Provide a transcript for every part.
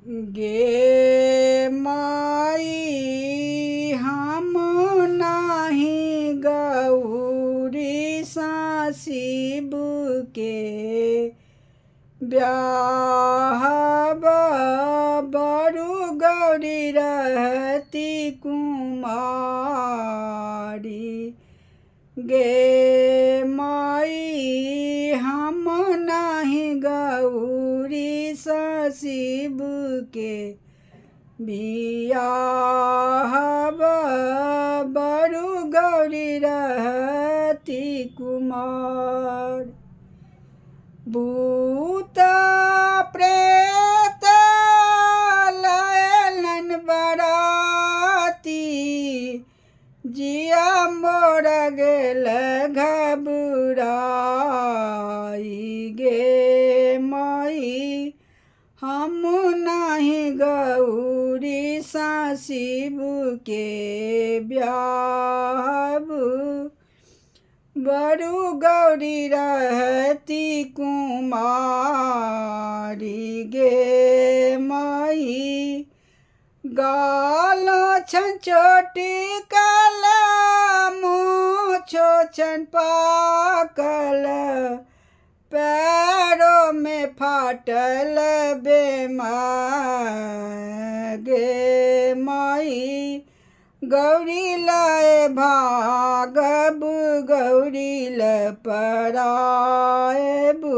गे माई हम नाही गौरी शिव के ब्याह बरु गौरी रहती कुमारी। गे माई हम नाही गौरी शिव के बियाह बरु गौरी रहती कुमार। भूत प्रेत लयलन बराती जिया मोर गेल घबराई। गे माई हम नाही गौरी शिव के ब्याह बरु गौरी रहती कुमारी। गे माई गालो छन चोटी कल मोछो छन पाकल पैरों में फाटल बेमार। गे माई गौरी लाए भागब गौरी ल पराएबु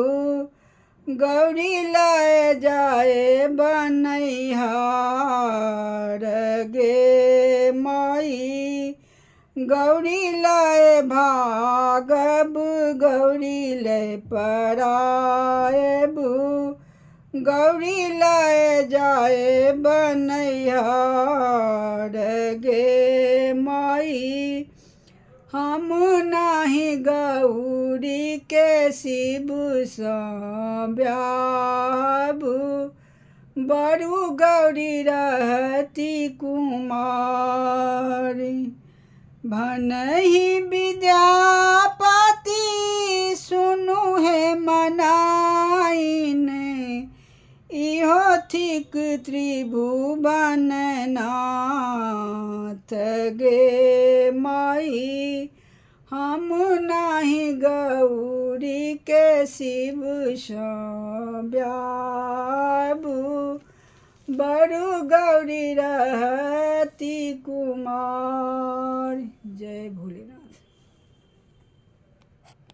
गौरी लाए जाए बनैहार। गे माई गौरी लाए भागब गौरी ल पराएबु गौरी लाए जाए बनैहार। गे माई हम नाही गौरी के शिव सँ ब्याह बरु गौरी रहती कुमारी। भनहि विद्यापति सुनु हे मनाइन इहो थिक त्रिभुवन नाथ। गे माई हम नाही गौरी के शिव सँ ब्याह बरु गौरी रहती कुमार। जय भोलेनाथ।